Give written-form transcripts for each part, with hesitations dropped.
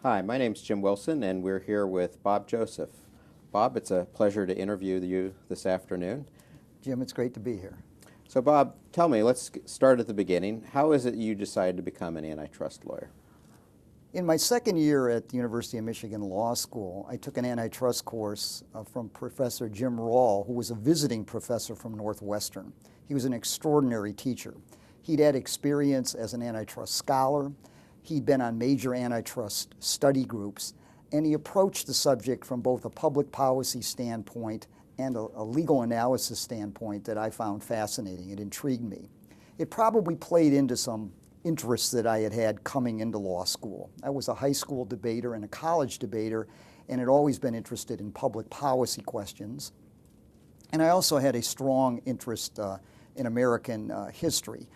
Hi, my name's Jim Wilson, and we're here with Bob Joseph. Bob, it's a pleasure to interview you this afternoon. Jim, it's great to be here. So Bob, tell me, let's start at the beginning. How is it you decided to become an antitrust lawyer? In my second year at the University of Michigan Law School, I took an antitrust course from Professor Jim Rawle, who was a visiting professor from Northwestern. He was an extraordinary teacher. He'd had experience as an antitrust scholar. He'd been on major antitrust study groups, and he approached the subject from both a public policy standpoint and a legal analysis standpoint that I found fascinating. It intrigued me. It probably played into some interests that I had had coming into law school. I was a high school debater and a college debater, and had always been interested in public policy questions. And I also had a strong interest in American history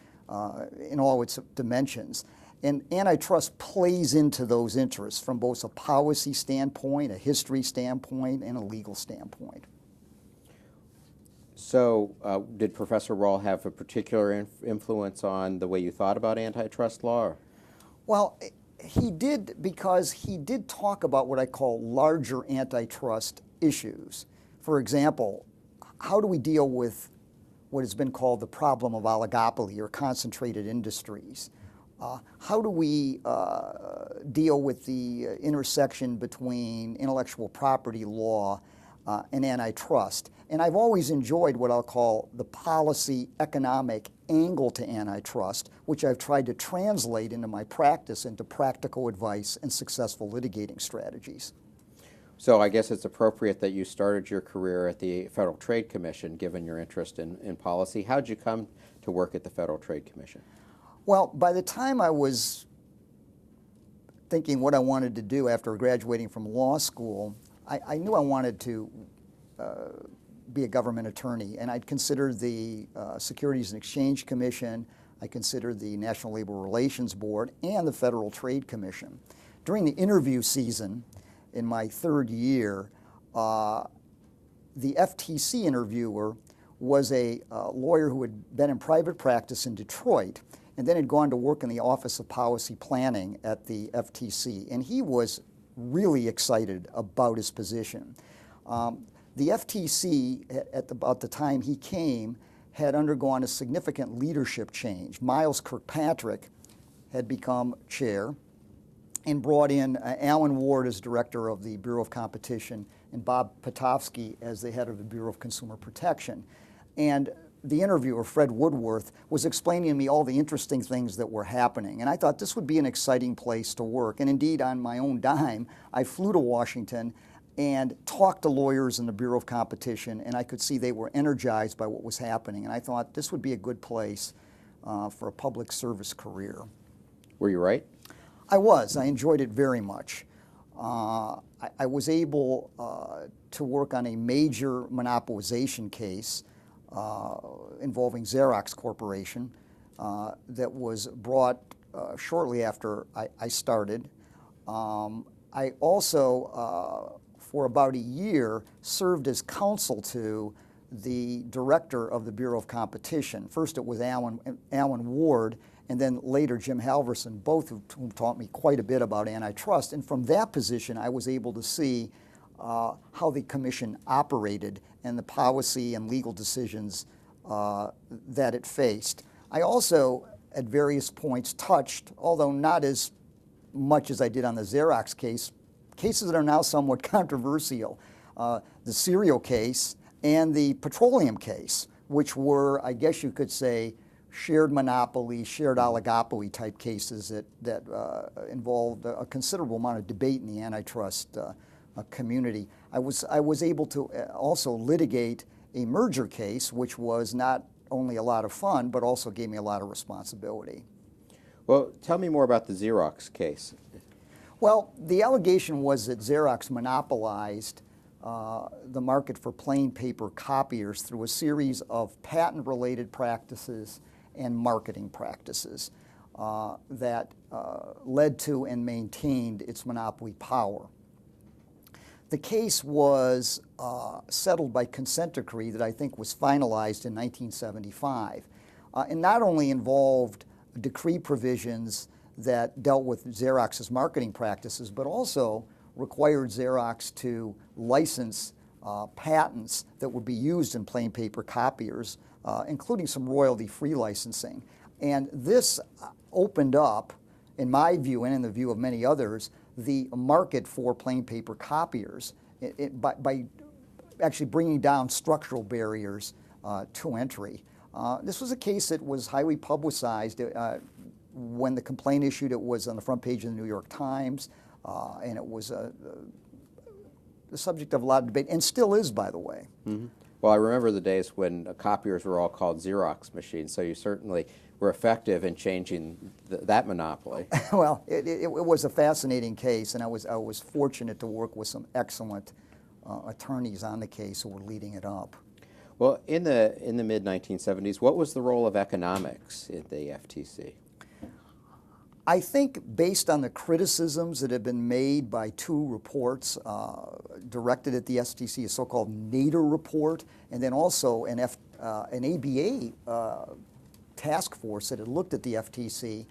in all its dimensions. And antitrust plays into those interests from both a policy standpoint, a history standpoint, and a legal standpoint. So did Professor Rawle have a particular influence on the way you thought about antitrust law? Well, he did, because he did talk about what I call larger antitrust issues. For example, how do we deal with what has been called the problem of oligopoly or concentrated industries? How do we deal with the intersection between intellectual property law and antitrust? And I've always enjoyed what I'll call the policy economic angle to antitrust, which I've tried to translate into my practice into practical advice and successful litigating strategies. So I guess it's appropriate that you started your career at the Federal Trade Commission, given your interest in policy. How did you come to work at the Federal Trade Commission? Well, by the time I was thinking what I wanted to do after graduating from law school, I knew I wanted to be a government attorney, and I'd considered the Securities and Exchange Commission, I considered the National Labor Relations Board, and the Federal Trade Commission. During the interview season in my third year, the FTC interviewer was a lawyer who had been in private practice in Detroit, and then had gone to work in the Office of Policy Planning at the FTC. And he was really excited about his position. The FTC, at about the time he came, had undergone a significant leadership change. Miles Kirkpatrick had become chair and brought in Alan Ward as director of the Bureau of Competition and Bob Potofsky as the head of the Bureau of Consumer Protection. And the interviewer, Fred Woodworth, was explaining to me all the interesting things that were happening. And I thought this would be an exciting place to work. And indeed, on my own dime, I flew to Washington and talked to lawyers in the Bureau of Competition, and I could see they were energized by what was happening. And I thought this would be a good place for a public service career. Were you right? I was. I enjoyed it very much. I was able to work on a major monopolization case involving Xerox Corporation that was brought shortly after I started. I also, for about a year, served as counsel to the director of the Bureau of Competition. First it was Alan Ward, and then later Jim Halverson, both of whom taught me quite a bit about antitrust. And from that position, I was able to see how the commission operated and the policy and legal decisions that it faced. I also, at various points, touched, although not as much as I did on the Xerox case, cases that are now somewhat controversial. The cereal case and the petroleum case, which were, I guess you could say, shared monopoly, shared oligopoly type cases that involved a considerable amount of debate in the antitrust community. I was able to also litigate a merger case, which was not only a lot of fun, but also gave me a lot of responsibility. Well, tell me more about the Xerox case. Well, the allegation was that Xerox monopolized the market for plain paper copiers through a series of patent-related practices and marketing practices that led to and maintained its monopoly power. The case was settled by consent decree that I think was finalized in 1975, and not only involved decree provisions that dealt with Xerox's marketing practices, but also required Xerox to license patents that would be used in plain paper copiers, including some royalty-free licensing. And this opened up, in my view and in the view of many others, the market for plain paper copiers by actually bringing down structural barriers to entry. This was a case that was highly publicized. When the complaint issued, it was on the front page of the New York Times, and it was the subject of a lot of debate, and still is, by the way. Mm-hmm. Well, I remember the days when copiers were all called Xerox machines, so you certainly were effective in changing that monopoly. Well, it was a fascinating case, and I was fortunate to work with some excellent attorneys on the case who were leading it up. Well, in the mid-1970s, what was the role of economics in the FTC? I think based on the criticisms that have been made by two reports directed at the FTC, a so-called Nader report, and then also an ABA task force that had looked at the FTC,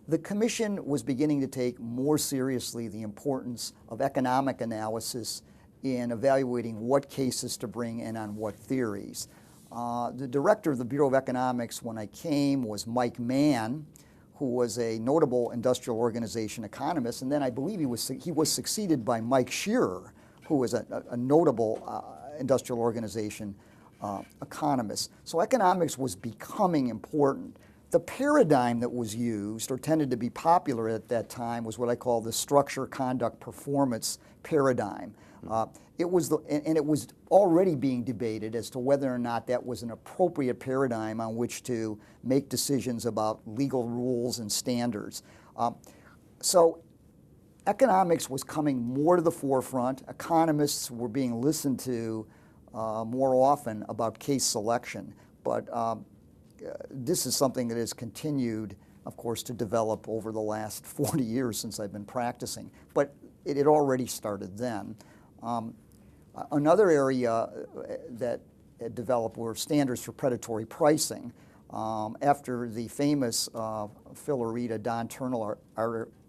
the Commission was beginning to take more seriously the importance of economic analysis in evaluating what cases to bring and on what theories. The director of the Bureau of Economics when I came was Mike Mann, who was a notable industrial organization economist, and then I believe he was succeeded by Mike Shearer, who was a notable industrial organization economist. So economics was becoming important. The paradigm that was used or tended to be popular at that time was what I call the structure, conduct, performance paradigm. It was it was already being debated as to whether or not that was an appropriate paradigm on which to make decisions about legal rules and standards. So economics was coming more to the forefront. Economists were being listened to more often about case selection. But this is something that has continued, of course, to develop over the last 40 years since I've been practicing. But it had already started then. Another area that had developed were standards for predatory pricing. After the famous Phil Arita, Don Turnell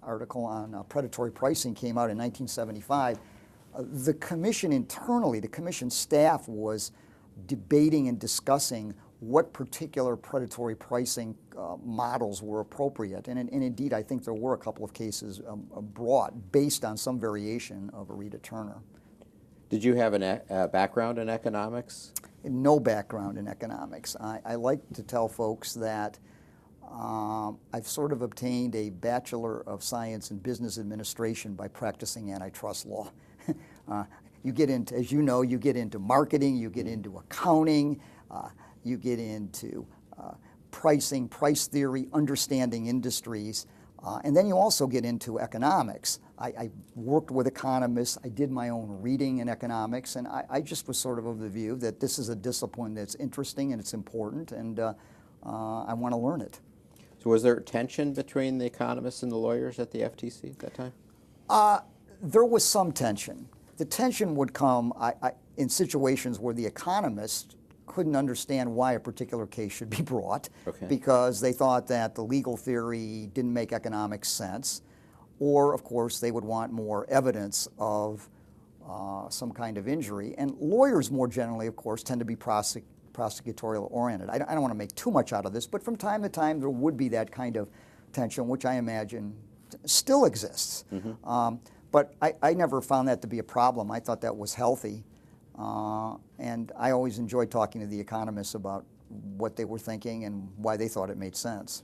article on predatory pricing came out in 1975, the Commission internally, the Commission staff was debating and discussing what particular predatory pricing models were appropriate. And indeed, I think there were a couple of cases brought based on some variation of Arita Turner. Did you have a background in economics? No background in economics. I like to tell folks that I've sort of obtained a Bachelor of Science in Business Administration by practicing antitrust law. You get into, as you know, you get into marketing, you get into accounting, you get into pricing, price theory, understanding industries, and then you also get into economics. I worked with economists, I did my own reading in economics, and I just was sort of the view that this is a discipline that's interesting and it's important, and I want to learn it. So was there tension between the economists and the lawyers at the FTC at that time? There was some tension. The tension would come in situations where the economist couldn't understand why a particular case should be brought, because they thought that the legal theory didn't make economic sense, or of course they would want more evidence of some kind of injury. And lawyers more generally, of course, tend to be prosecutorial oriented. I don't want to make too much out of this, but from time to time there would be that kind of tension, which I imagine still exists. Mm-hmm. But I never found that to be a problem. I thought that was healthy. And I always enjoyed talking to the economists about what they were thinking and why they thought it made sense.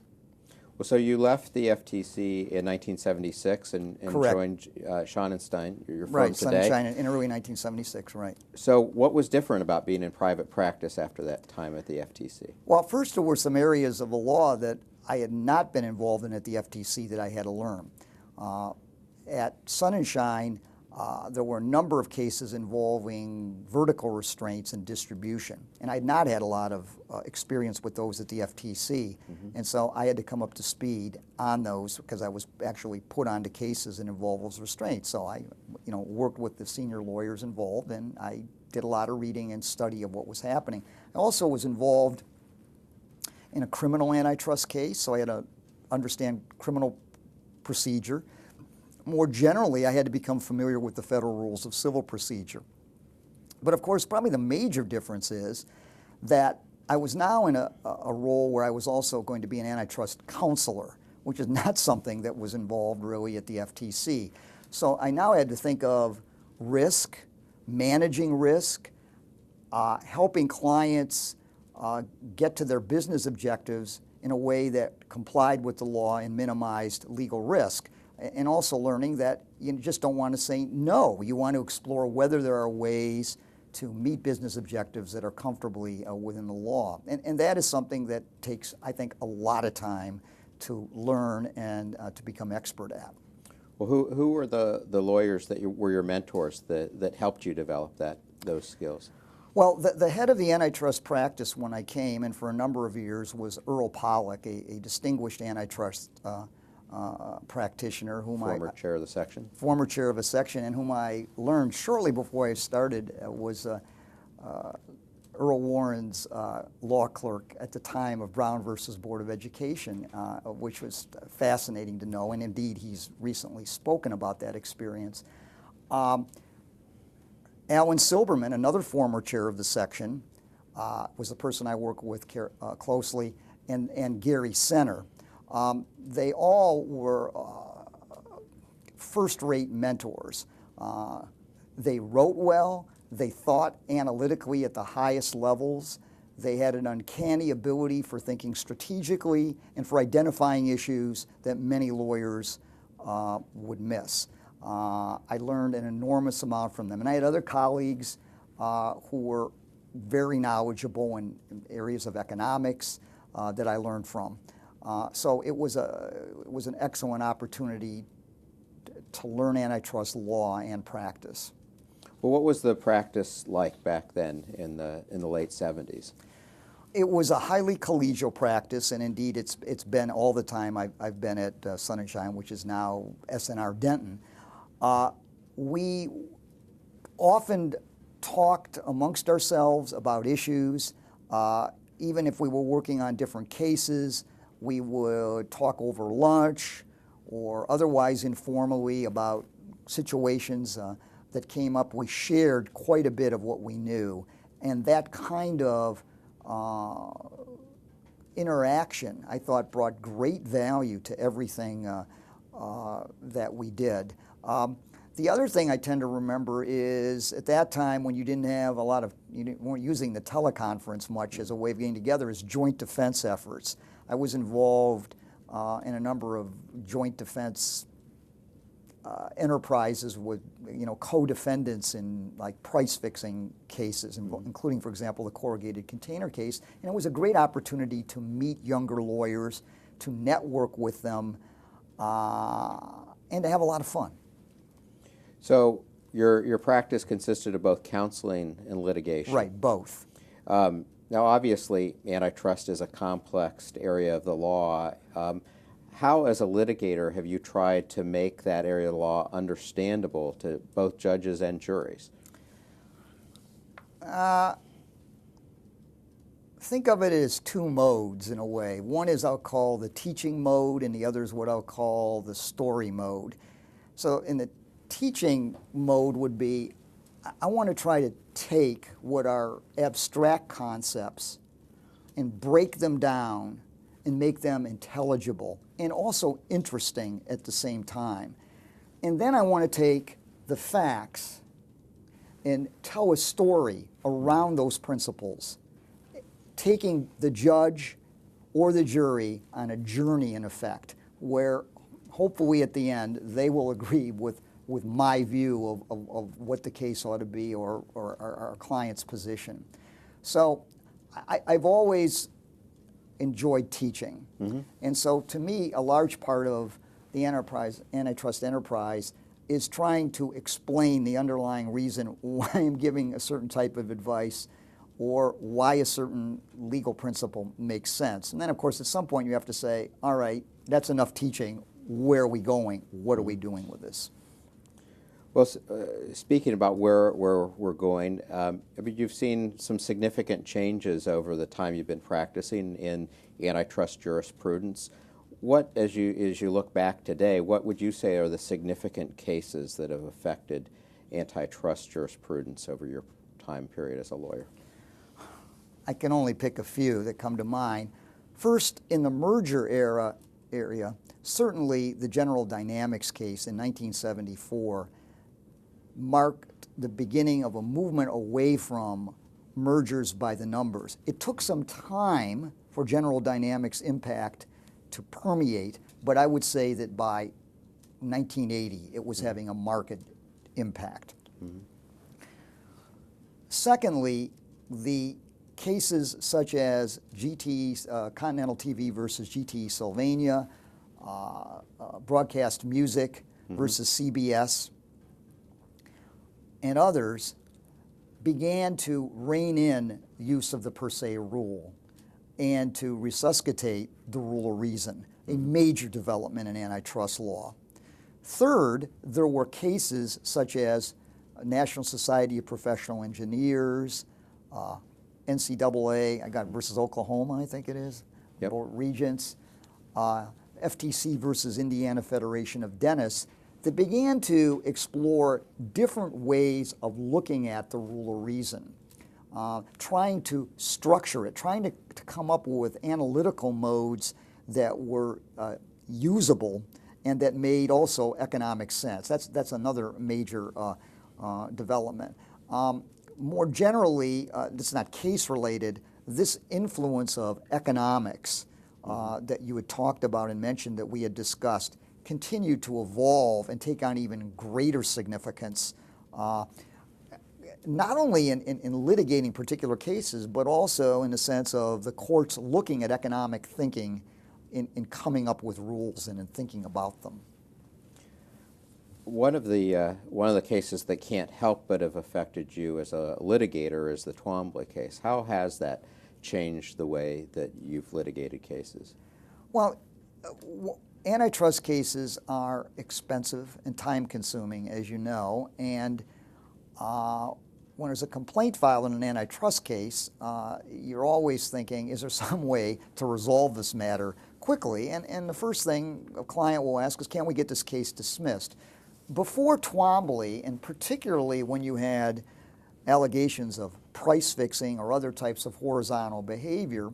Well, so you left the FTC in 1976 and joined Schonenstein, your firm right, today. Right, in early 1976, right. So what was different about being in private practice after that time at the FTC? Well, first there were some areas of the law that I had not been involved in at the FTC that I had to learn. At Sun and Shine, there were a number of cases involving vertical restraints and distribution, and I had not had a lot of experience with those at the FTC, and so I had to come up to speed on those because I was actually put onto cases that involved those restraints. So I, worked with the senior lawyers involved, and I did a lot of reading and study of what was happening. I also was involved in a criminal antitrust case, so I had to understand criminal procedure. More generally, I had to become familiar with the federal rules of civil procedure. But of course, probably the major difference is that I was now in a role where I was also going to be an antitrust counselor, which is not something that was involved really at the FTC. So I now had to think of risk, managing risk, helping clients get to their business objectives in a way that complied with the law and minimized legal risk. And also learning that you just don't want to say no. You want to explore whether there are ways to meet business objectives that are comfortably within the law. And that is something that takes, I think, a lot of time to learn and to become expert at. Well, who were the lawyers that were your mentors that helped you develop those skills? Well, the head of the antitrust practice when I came, and for a number of years, was Earl Pollack, a distinguished antitrust practitioner whom Former chair of the section? Former chair of a section, and whom I learned shortly before I started was Earl Warren's law clerk at the time of Brown versus Board of Education, which was fascinating to know, and indeed he's recently spoken about that experience. Alan Silberman, another former chair of the section, was the person I work with closely, and Gary Senner. They all were first-rate mentors. They wrote well, they thought analytically at the highest levels, they had an uncanny ability for thinking strategically and for identifying issues that many lawyers would miss. I learned an enormous amount from them. And I had other colleagues who were very knowledgeable in areas of economics that I learned from. So it was an excellent opportunity to learn antitrust law and practice. Well, what was the practice like back then in the late 70s? It was a highly collegial practice, and indeed it's been all the time I've been at Sun and Shine, which is now SNR Denton. We often talked amongst ourselves about issues. Even if we were working on different cases, we would talk over lunch or otherwise informally about situations that came up. We shared quite a bit of what we knew, and that kind of interaction, I thought, brought great value to everything that we did. The other thing I tend to remember is at that time when you didn't have a lot of, weren't using the teleconference much as a way of getting together, is joint defense efforts. I was involved in a number of joint defense enterprises with, co-defendants in like price-fixing cases, including, for example, the corrugated container case. And it was a great opportunity to meet younger lawyers, to network with them, and to have a lot of fun. So your practice consisted of both counseling and litigation. Right, both. Now, obviously, antitrust is a complex area of the law. How, as a litigator, have you tried to make that area of the law understandable to both judges and juries? Think of it as two modes in a way. One is I'll call the teaching mode, and the other is what I'll call the story mode. So in the teaching mode would be, I want to try to take what are abstract concepts and break them down and make them intelligible and also interesting at the same time. And then I want to take the facts and tell a story around those principles, taking the judge or the jury on a journey, in effect, where hopefully at the end they will agree with my view of what the case ought to be or our client's position. So I've always enjoyed teaching. Mm-hmm. And so to me, a large part of the antitrust enterprise is trying to explain the underlying reason why I'm giving a certain type of advice or why a certain legal principle makes sense. And then, of course, at some point you have to say, all right, that's enough teaching. Where are we going? What are we doing with this? Well, speaking about where we're going, you've seen some significant changes over the time you've been practicing in antitrust jurisprudence. What, as you look back today, what would you say are the significant cases that have affected antitrust jurisprudence over your time period as a lawyer? I can only pick a few that come to mind. First, in the merger area, certainly the General Dynamics case in 1974 marked the beginning of a movement away from mergers by the numbers. It took some time for General Dynamics' impact to permeate, but I would say that by 1980 it was having a marked impact. Secondly, the cases such as Continental TV versus GTE Sylvania, Broadcast Music versus CBS, and others began to rein in use of the per se rule and to resuscitate the rule of reason, a major development in antitrust law. Third, there were cases such as National Society of Professional Engineers, NCAA, versus Oklahoma, I think it is, yep. or Regents, FTC versus Indiana Federation of Dentists, that began to explore different ways of looking at the rule of reason, trying to structure it, trying to come up with analytical modes that were usable and that made also economic sense. That's another major development. More generally, this is not case related, this influence of economics that you had talked about and mentioned that we had discussed continued to evolve and take on even greater significance, not only in litigating particular cases, but also in the sense of the courts looking at economic thinking in coming up with rules and in thinking about them. One of the cases that can't help but have affected you as a litigator is the Twombly case. How has that changed the way that you've litigated cases? Well, antitrust cases are expensive and time-consuming, as you know, and when there's a complaint filed in an antitrust case, you're always thinking, is there some way to resolve this matter quickly? And the first thing a client will ask is, can we get this case dismissed? Before Twombly, and particularly when you had allegations of price fixing or other types of horizontal behavior,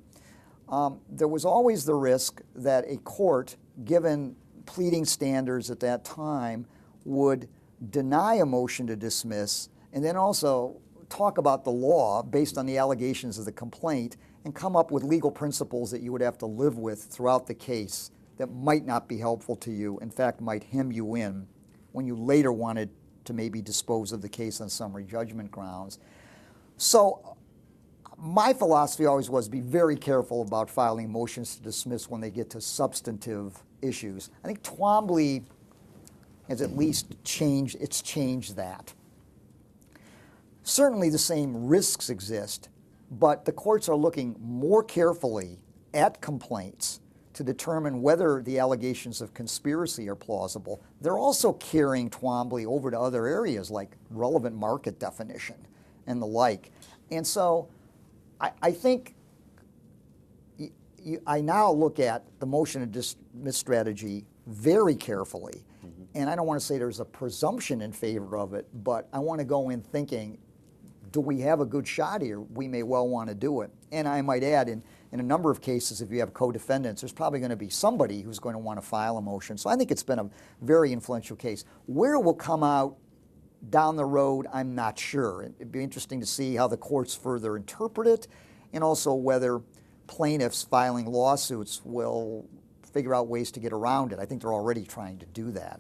there was always the risk that a court, given pleading standards at that time, would deny a motion to dismiss and then also talk about the law based on the allegations of the complaint and come up with legal principles that you would have to live with throughout the case that might not be helpful to you, in fact might hem you in when you later wanted to maybe dispose of the case on summary judgment grounds. So my philosophy always was be very careful about filing motions to dismiss when they get to substantive issues. I think Twombly has at least changed that. Certainly the same risks exist, but the courts are looking more carefully at complaints to determine whether the allegations of conspiracy are plausible. They're also carrying Twombly over to other areas like relevant market definition and the like. And so I think I now look at the motion to dismiss strategy very carefully. And I don't want to say there's a presumption in favor of it, but I want to go in thinking, do we have a good shot here? We may well want to do it. And I might add, in a number of cases, if you have co-defendants, there's probably going to be somebody who's going to want to file a motion. So I think it's been a very influential case. Where it will come out down the road, I'm not sure. It'd be interesting to see how the courts further interpret it, and also whether plaintiffs filing lawsuits will figure out ways to get around it. I think they're already trying to do that.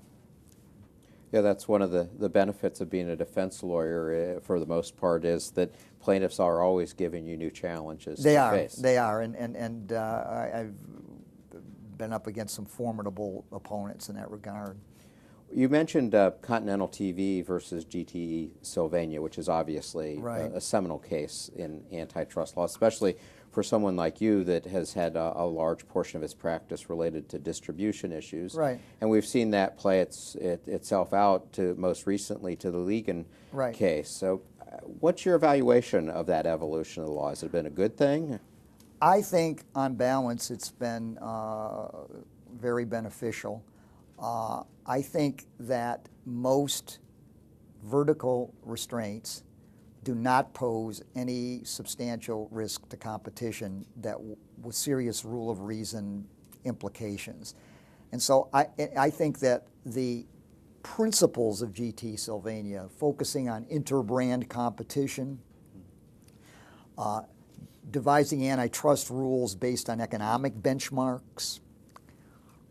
Yeah, that's one of the benefits of being a defense lawyer, for the most part, is that plaintiffs are always giving you new challenges to face. They are, and I've been up against some formidable opponents in that regard. You mentioned Continental TV versus GTE Sylvania, which is obviously a seminal case in antitrust law, especially for someone like you that has had a large portion of its practice related to distribution issues. Right. And we've seen that play itself out to most recently to the Ligon case. So what's your evaluation of that evolution of the law? Has it been a good thing? I think on balance it's been very beneficial. I think that most vertical restraints do not pose any substantial risk to competition that with serious rule of reason implications. And so I think that the principles of GT Sylvania, focusing on inter-brand competition, devising antitrust rules based on economic benchmarks,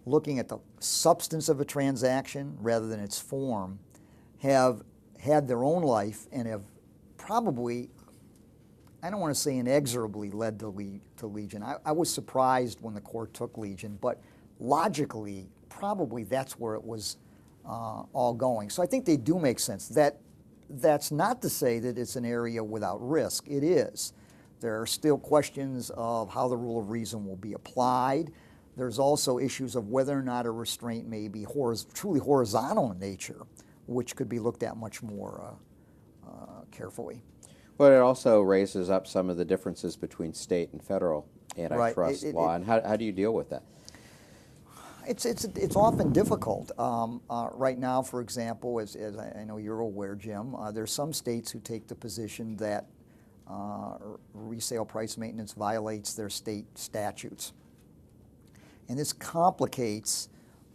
looking at the substance of a transaction rather than its form, have had their own life and have probably, I don't want to say inexorably, led to Legion. I was surprised when the court took Legion, but logically, probably that's where it was all going. So I think they do make sense. That's not to say that it's an area without risk. It is. There are still questions of how the rule of reason will be applied. There's also issues of whether or not a restraint may be truly horizontal in nature, which could be looked at much more carefully. But it also raises up some of the differences between state and federal antitrust law, and how do you deal with that? It's often difficult. Right now, for example, as I know you're aware, Jim, there's some states who take the position that resale price maintenance violates their state statutes. And this complicates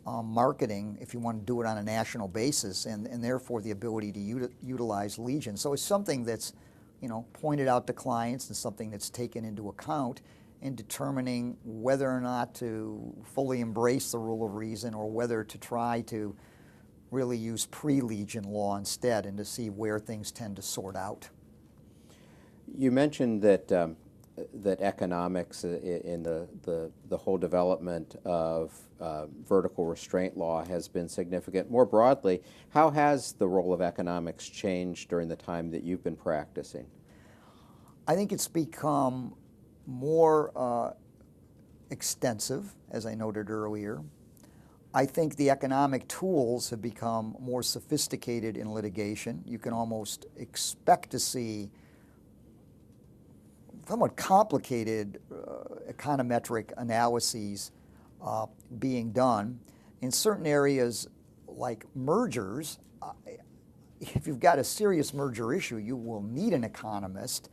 marketing if you want to do it on a national basis, and therefore the ability to utilize Legion. So it's something that's pointed out to clients and something that's taken into account in determining whether or not to fully embrace the rule of reason or whether to try to really use pre-Legion law instead and to see where things tend to sort out. You mentioned that that economics in the whole development of vertical restraint law has been significant. More broadly, how has the role of economics changed during the time that you've been practicing? I think it's become more extensive, as I noted earlier. I think the economic tools have become more sophisticated in litigation. You can almost expect to see somewhat complicated econometric analyses being done. In certain areas like mergers, if you've got a serious merger issue, you will need an economist.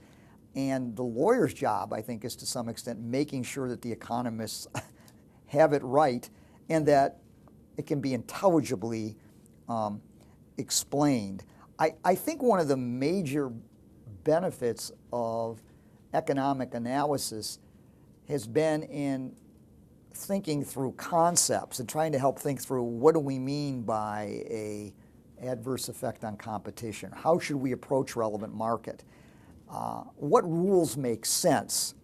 And the lawyer's job, I think, is to some extent making sure that the economists have it right and that it can be intelligibly explained. I think one of the major benefits of economic analysis has been in thinking through concepts and trying to help think through what do we mean by an adverse effect on competition? How should we approach relevant market? What rules make sense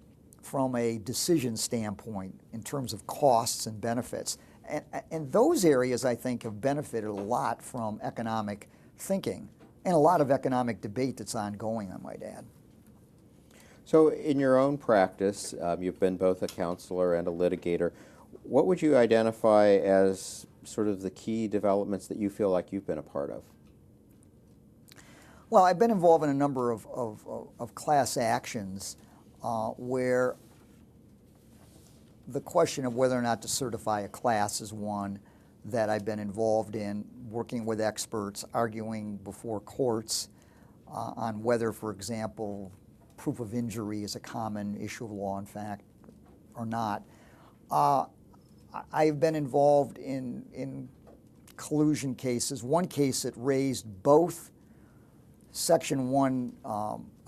from a decision standpoint in terms of costs and benefits? And those areas, I think, have benefited a lot from economic thinking and a lot of economic debate that's ongoing, I might add. So in your own practice, you've been both a counselor and a litigator. What would you identify as sort of the key developments that you feel like you've been a part of? Well, I've been involved in a number of class actions where the question of whether or not to certify a class is one that I've been involved in, working with experts, arguing before courts on whether, for example, proof of injury is a common issue of law, in fact, or not. I've been involved in collusion cases. One case that raised both Section 1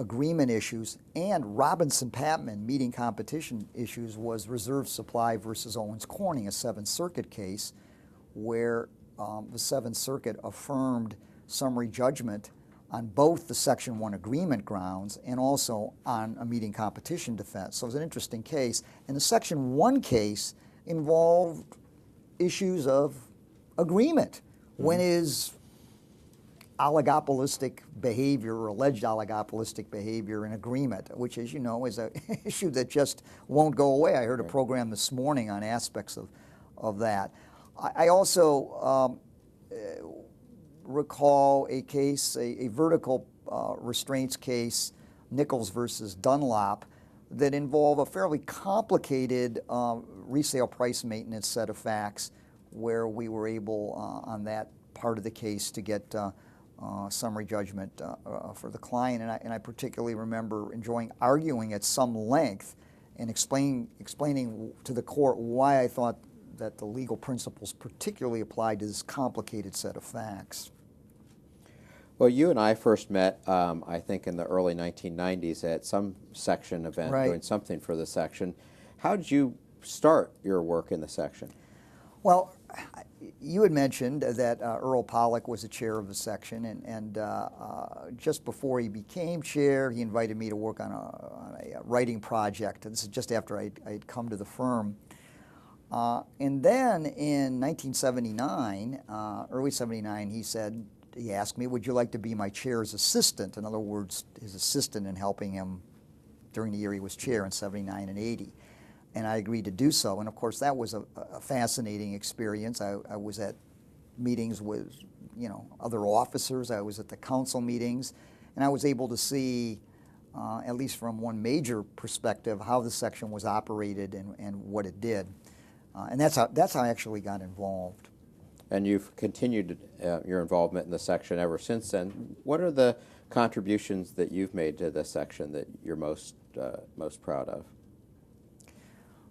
agreement issues and Robinson-Patman meeting competition issues was Reserve Supply versus Owens Corning, a Seventh Circuit case where the Seventh Circuit affirmed summary judgment on both the Section 1 agreement grounds and also on a meeting competition defense. So it was an interesting case. And the Section 1 case involved issues of agreement. When is oligopolistic behavior or alleged oligopolistic behavior in agreement, which, as you know, is an issue that just won't go away. I heard a program this morning on aspects of that. I also recall a case, a vertical restraints case, Nichols versus Dunlop, that involved a fairly complicated resale price maintenance set of facts where we were able on that part of the case to get summary judgment for the client. And I particularly remember enjoying arguing at some length and explaining to the court why I thought that the legal principles particularly applied to this complicated set of facts. Well, you and I first met, I think, in the early 1990s at some section event, Right. doing something for the section. How did you start your work in the section? Well, you had mentioned that Earl Pollack was the chair of the section, and just before he became chair, he invited me to work on a writing project. And this is just after I'd come to the firm. And then in 1979, early 79, he asked me, would you like to be my chair's assistant? In other words, his assistant in helping him during the year he was chair in 79 and 80. And I agreed to do so. And of course, that was a fascinating experience. I was at meetings with, other officers. I was at the council meetings, and I was able to see, at least from one major perspective, how the section was operated and what it did. And that's how I actually got involved. And you've continued your involvement in the section ever since then. What are the contributions that you've made to the section that you're most proud of?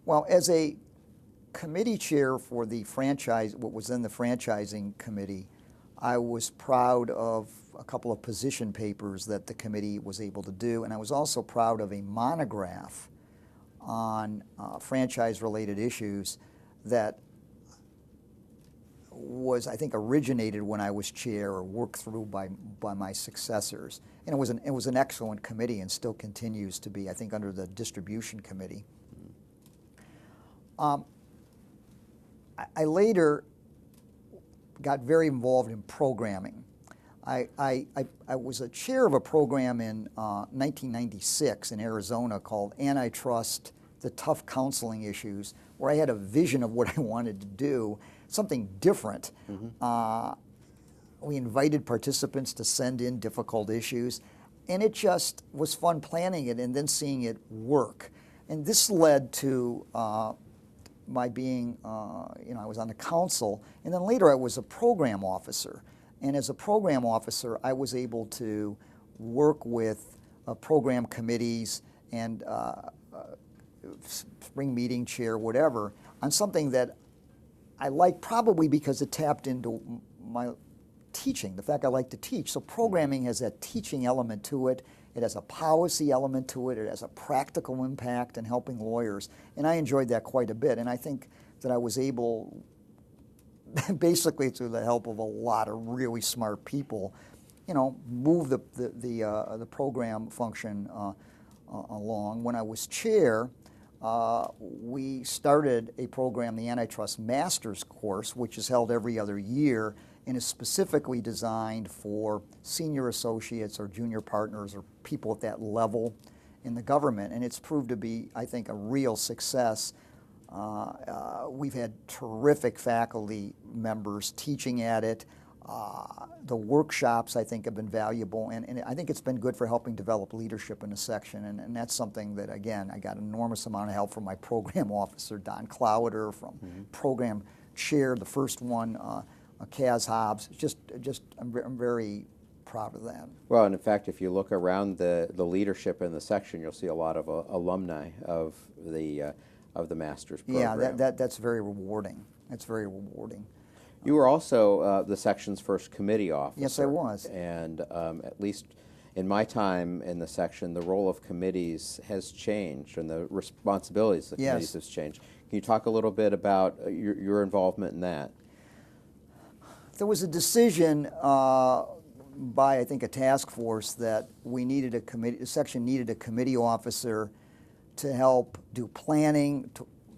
Well, as a committee chair for the what was then the franchising committee, I was proud of a couple of position papers that the committee was able to do, and I was also proud of a monograph on franchise-related issues that was, I think, originated when I was chair or worked through by my successors. And it was an excellent committee and still continues to be, I think, under the distribution committee. I later got very involved in programming. I was a chair of a program in 1996 in Arizona called Antitrust, the Tough Counseling Issues, where I had a vision of what I wanted to do, something different. Mm-hmm. We invited participants to send in difficult issues, and it just was fun planning it and then seeing it work. And this led to my being, I was on the council, and then later I was a program officer. And as a program officer, I was able to work with program committees and spring meeting chair, whatever, on something that I like, probably because it tapped into my teaching, the fact I like to teach. So programming has that teaching element to it. It has a policy element to it. It has a practical impact in helping lawyers. And I enjoyed that quite a bit. And I think that I was able, basically through the help of a lot of really smart people, move the program function along. When I was chair, we started a program, the Antitrust Master's Course, which is held every other year and is specifically designed for senior associates or junior partners or people at that level in the government. And it's proved to be, I think, a real success. We've had terrific faculty members teaching at it. The workshops, I think, have been valuable, and I think it's been good for helping develop leadership in the section, and that's something that, again, I got an enormous amount of help from my program officer, Don Clowder, from program chair, the first one, Kaz Hobbs. I'm very proud of that. Well, and in fact, if you look around the leadership in the section, you'll see a lot of alumni of the master's program. Yeah, that's very rewarding. That's very rewarding. You were also the section's first committee officer. Yes, I was. And at least in my time in the section, the role of committees has changed and the responsibilities of committees has changed. Can you talk a little bit about your involvement in that? There was a decision by, I think, a task force that we needed the section needed a committee officer to help do planning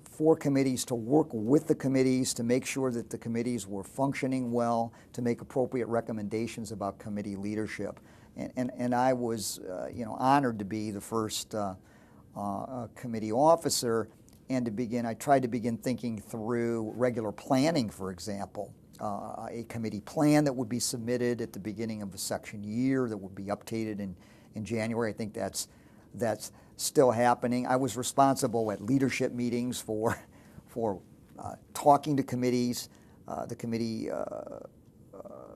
for committees, to work with the committees, to make sure that the committees were functioning well, to make appropriate recommendations about committee leadership. And I was honored to be the first committee officer, and I tried to begin thinking through regular planning, for example. A committee plan that would be submitted at the beginning of the section year that would be updated in January. I think that's still happening. I was responsible at leadership meetings for for talking to committees, the committee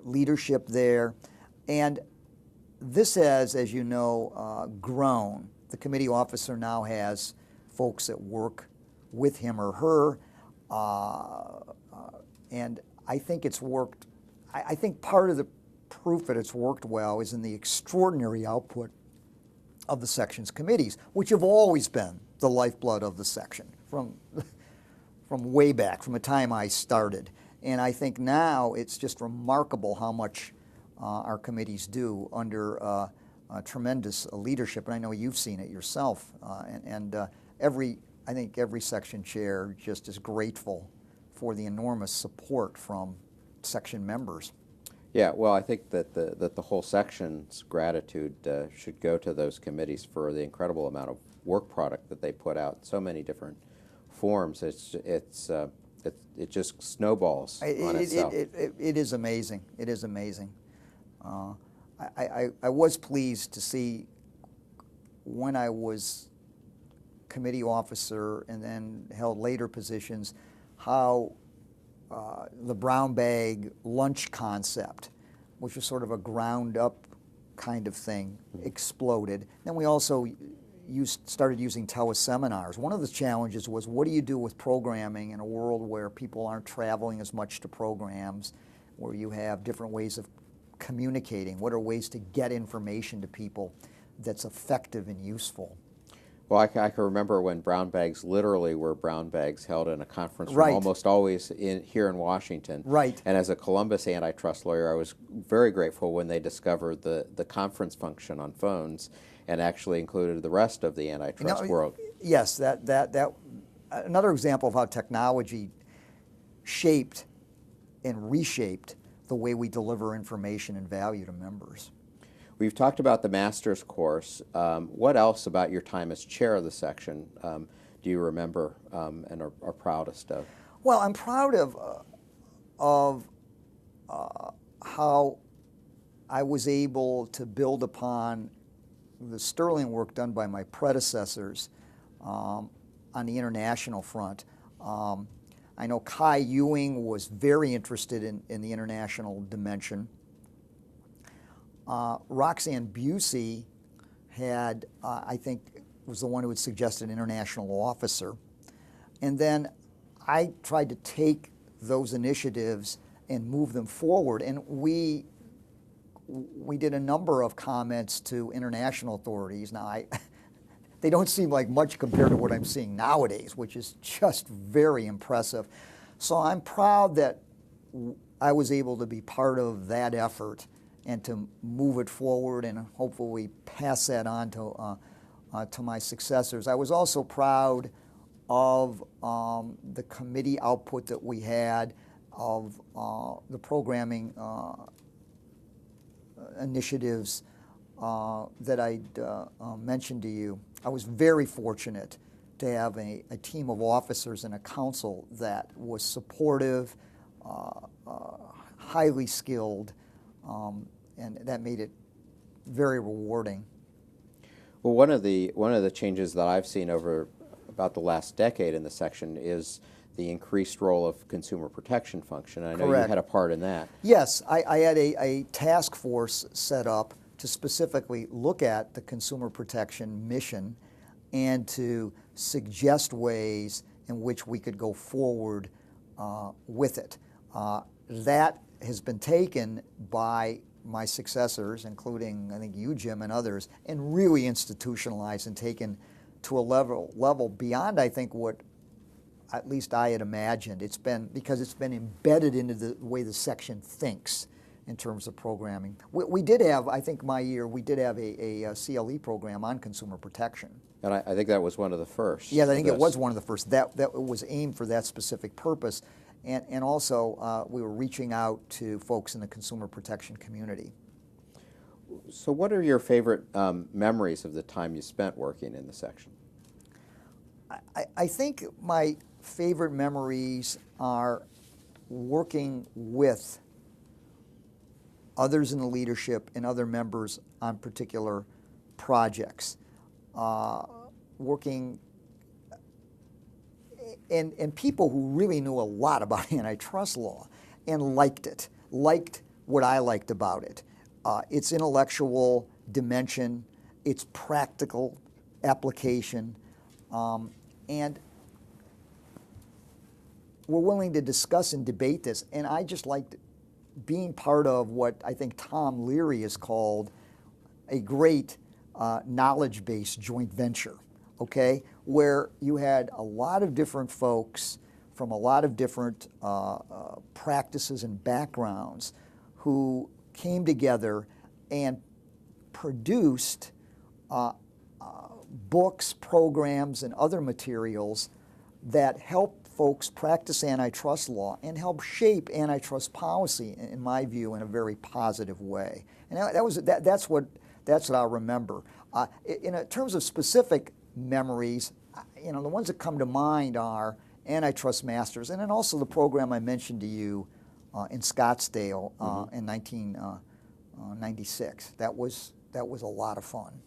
leadership there. And this has, as you know, grown. The committee officer now has folks that work with him or her, and I think it's worked. I think part of the proof that it's worked well is in the extraordinary output of the section's committees, which have always been the lifeblood of the section from way back, from the time I started. And I think now it's just remarkable how much our committees do under tremendous leadership, and I know you've seen it yourself. I think every section chair just is grateful for the enormous support from section members. Yeah, well, I think that the whole section's gratitude should go to those committees for the incredible amount of work product that they put out in so many different forms. It just snowballs on itself. It is amazing. It is amazing. I was pleased to see when I was committee officer and then held later positions how the brown bag lunch concept, which was sort of a ground up kind of thing, exploded. Then we also started using teleseminars. One of the challenges was, what do you do with programming in a world where people aren't traveling as much to programs, where you have different ways of communicating? What are ways to get information to people that's effective and useful? Well, I can remember when brown bags literally were brown bags held in a conference room, almost always here in Washington. Right. And as a Columbus antitrust lawyer, I was very grateful when they discovered the conference function on phones and actually included the rest of the antitrust world. Yes, that another example of how technology shaped and reshaped the way we deliver information and value to members. We've talked about the master's course. What else about your time as chair of the section do you remember and are proudest of? Well, I'm proud of how I was able to build upon the sterling work done by my predecessors on the international front. I know Kai Ewing was very interested in the international dimension. Roxanne Busey had, I think, was the one who had suggested an international officer. And then I tried to take those initiatives and move them forward. And we did a number of comments to international authorities. Now, they don't seem like much compared to what I'm seeing nowadays, which is just very impressive. So I'm proud that I was able to be part of that effort and to move it forward and hopefully pass that on to my successors. I was also proud of the committee output that we had, of the programming initiatives that I mentioned to you. I was very fortunate to have a team of officers and a council that was supportive, highly skilled, and that made it very rewarding. Well, one of the changes that I've seen over about the last decade in the section is the increased role of consumer protection function. I know Correct. you had a part in that. Yes, I had a task force set up to specifically look at the consumer protection mission and to suggest ways in which we could go forward with it. That has been taken by my successors, including, I think, you, Jim, and others, and really institutionalized and taken to a level beyond, I think, what at least I had imagined. Because it's been embedded into the way the section thinks in terms of programming. We did have, I think my year, we did have a CLE program on consumer protection. And I think that was one of the first. Yes, I think it was one of the first. That was aimed for that specific purpose. And also, we were reaching out to folks in the consumer protection community. So what are your favorite memories of the time you spent working in the section? I think my favorite memories are working with others in the leadership and other members on particular projects. Working and people who really knew a lot about antitrust law and liked it, liked what I liked about it. Its intellectual dimension, its practical application, and we're willing to discuss and debate this. And I just liked being part of what I think Tom Leary has called a great knowledge-based joint venture, okay, where you had a lot of different folks from a lot of different practices and backgrounds who came together and produced books, programs, and other materials that help folks practice antitrust law and help shape antitrust policy, in my view, in a very positive way. And that's what I'll remember. In terms of specific memories, the ones that come to mind are Antitrust Masters, and then also the program I mentioned to you in Scottsdale in 1996. That was a lot of fun.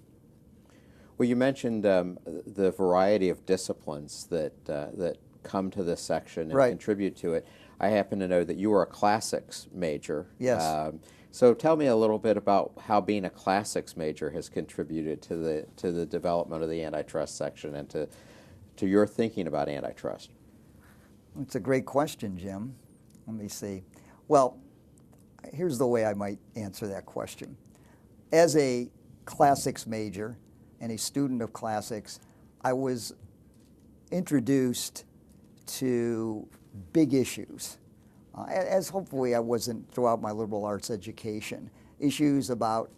Well, you mentioned the variety of disciplines that come to this section and contribute to it. I happen to know that you were a classics major. Yes. So tell me a little bit about how being a classics major has contributed to the development of the antitrust section and to your thinking about antitrust. It's a great question, Jim. Let me see. Well, here's the way I might answer that question. As a classics major and a student of classics, I was introduced to big issues, as hopefully I wasn't throughout my liberal arts education. Issues about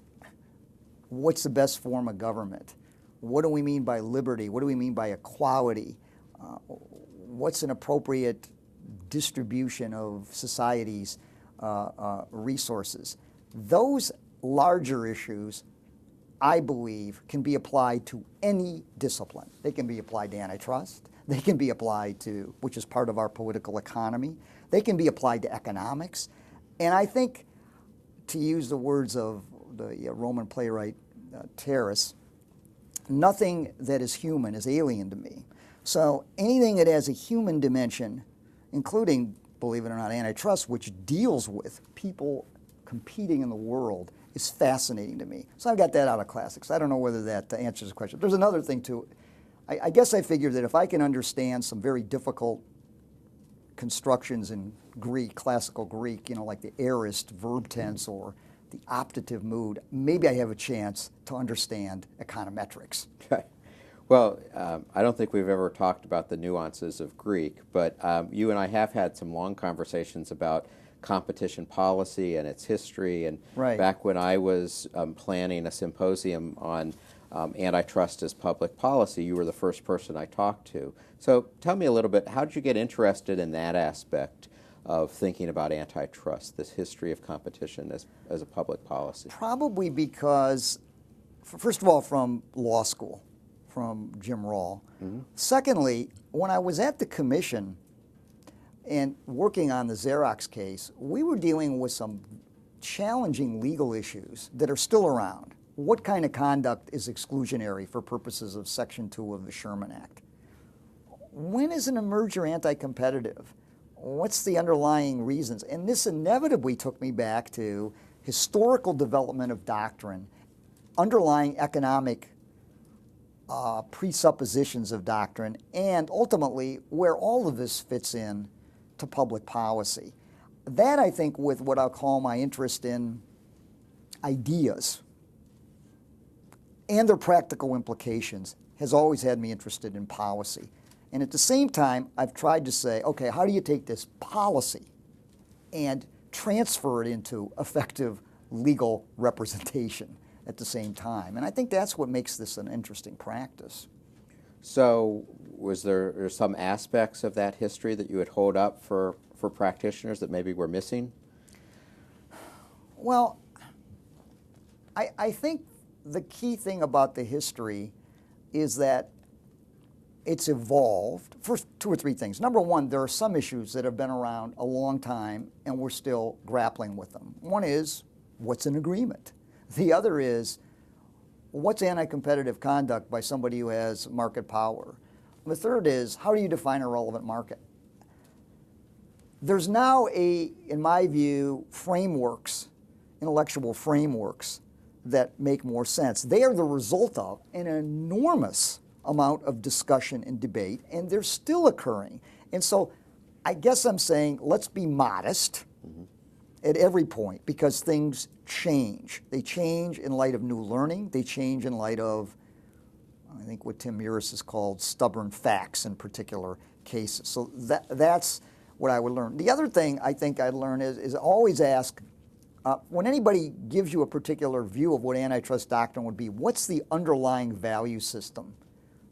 what's the best form of government? What do we mean by liberty? What do we mean by equality? What's an appropriate distribution of society's resources? Those larger issues, I believe, can be applied to any discipline. They can be applied to antitrust. They can be applied to, which is part of our political economy. They can be applied to economics. And I think, to use the words of the Roman playwright Terrace, nothing that is human is alien to me. So anything that has a human dimension, including, believe it or not, antitrust, which deals with people competing in the world, is fascinating to me. So I've got that out of classics. I don't know whether that answers the question. There's another thing too. I guess I figured that if I can understand some very difficult constructions in Greek, classical Greek, like the aorist verb tense or the optative mood, maybe I have a chance to understand econometrics. Okay. Well, I don't think we've ever talked about the nuances of Greek, but you and I have had some long conversations about competition policy and its history. And back when I was planning a symposium on antitrust as public policy, you were the first person I talked to. So tell me a little bit, how did you get interested in that aspect of thinking about antitrust, this history of competition as a public policy? Probably because, first of all, from law school, from Jim Rawl. Secondly, when I was at the commission and working on the Xerox case, we were dealing with some challenging legal issues that are still around. What kind of conduct is exclusionary for purposes of Section 2 of the Sherman Act? When is an merger anti-competitive? What's the underlying reasons? And this inevitably took me back to historical development of doctrine, underlying economic presuppositions of doctrine, and ultimately where all of this fits in to public policy. That, I think, with what I'll call my interest in ideas and their practical implications, has always had me interested in policy. And at the same time, I've tried to say, okay, how do you take this policy and transfer it into effective legal representation at the same time? And I think that's what makes this an interesting practice. So was there some aspects of that history that you would hold up for practitioners that maybe were missing? Well, I think the key thing about the history is that it's evolved. First, two or three things. Number one, there are some issues that have been around a long time and we're still grappling with them. One is, what's an agreement? The other is, what's anti-competitive conduct by somebody who has market power? The third is, how do you define a relevant market? There's now in my view, frameworks, intellectual frameworks that make more sense. They are the result of an enormous amount of discussion and debate, and they're still occurring. And so I guess I'm saying let's be modest at every point, because things change. They change in light of new learning. They change in light of, I think, what Tim Muris has called stubborn facts in particular cases. So that's what I would learn. The other thing I think I'd learn is always ask, when anybody gives you a particular view of what antitrust doctrine would be, what's the underlying value system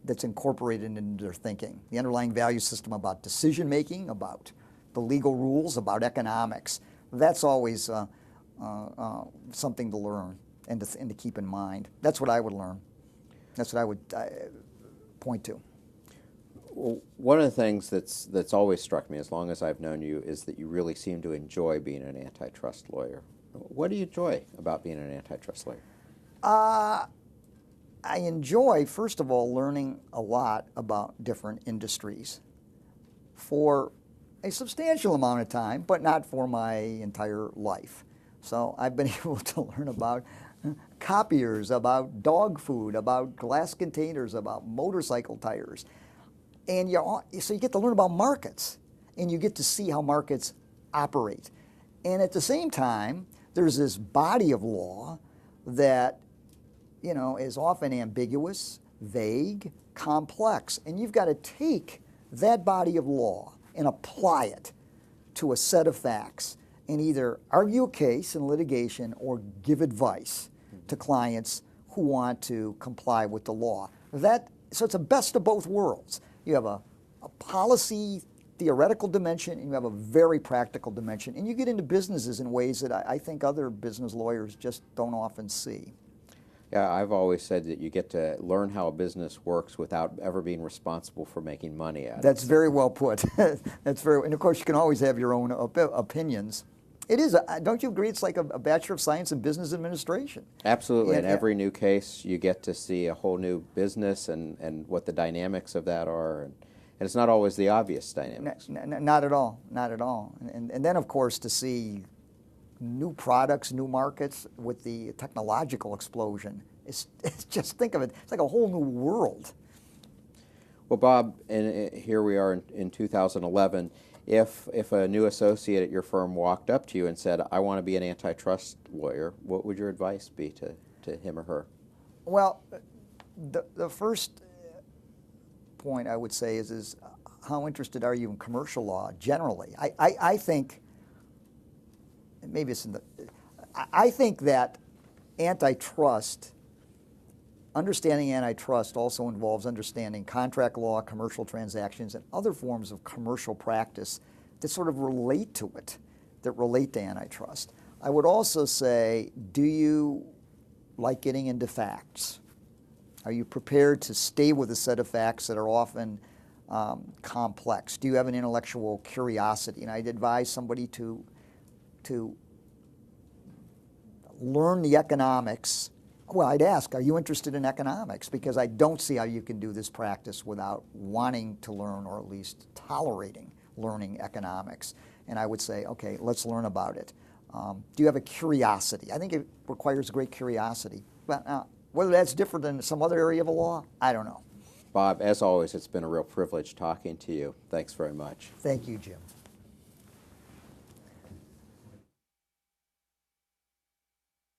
that's incorporated into their thinking? The underlying value system about decision making, about the legal rules, about economics. That's always something to learn and to keep in mind. That's what I would learn. That's what I would point to. Well, one of the things that's always struck me as long as I've known you is that you really seem to enjoy being an antitrust lawyer. What do you enjoy about being an antitrust lawyer? I enjoy, first of all, learning a lot about different industries for a substantial amount of time, but not for my entire life. So I've been able to learn about copiers, about dog food, about glass containers, about motorcycle tires. And so you get to learn about markets, and you get to see how markets operate. And at the same time, there's this body of law that, you know, is often ambiguous, vague, complex. And you've got to take that body of law and apply it to a set of facts and either argue a case in litigation or give advice to clients who want to comply with the law. So it's a best of both worlds. You have a policy theoretical dimension, and you have a very practical dimension. And you get into businesses in ways that I think other business lawyers just don't often see. Yeah, I've always said that you get to learn how a business works without ever being responsible for making money at it. That's very well put. And of course you can always have your own opinions. It is, don't you agree, it's like a Bachelor of Science in Business Administration? Absolutely. In every new case, you get to see a whole new business and what the dynamics of that are. And it's not always the obvious dynamics. Not at all. Not at all. And then, of course, to see new products, new markets with the technological explosion. It's just, think of it, it's like a whole new world. Well, Bob, and here we are in 2011. If a new associate at your firm walked up to you and said, I want to be an antitrust lawyer, what would your advice be to him or her? Well, the first point I would say is how interested are you in commercial law generally? I think, maybe it's I think that understanding antitrust also involves understanding contract law, commercial transactions, and other forms of commercial practice that sort of relate to it, that relate to antitrust. I would also say, do you like getting into facts? Are you prepared to stay with a set of facts that are often complex? Do you have an intellectual curiosity? And I'd advise somebody to learn the economics. Well, I'd ask, are you interested in economics? Because I don't see how you can do this practice without wanting to learn, or at least tolerating learning economics. And I would say, okay, let's learn about it. Do you have a curiosity? I think it requires great curiosity. But whether that's different than some other area of the law, I don't know. Bob, as always, it's been a real privilege talking to you. Thanks very much. Thank you, Jim.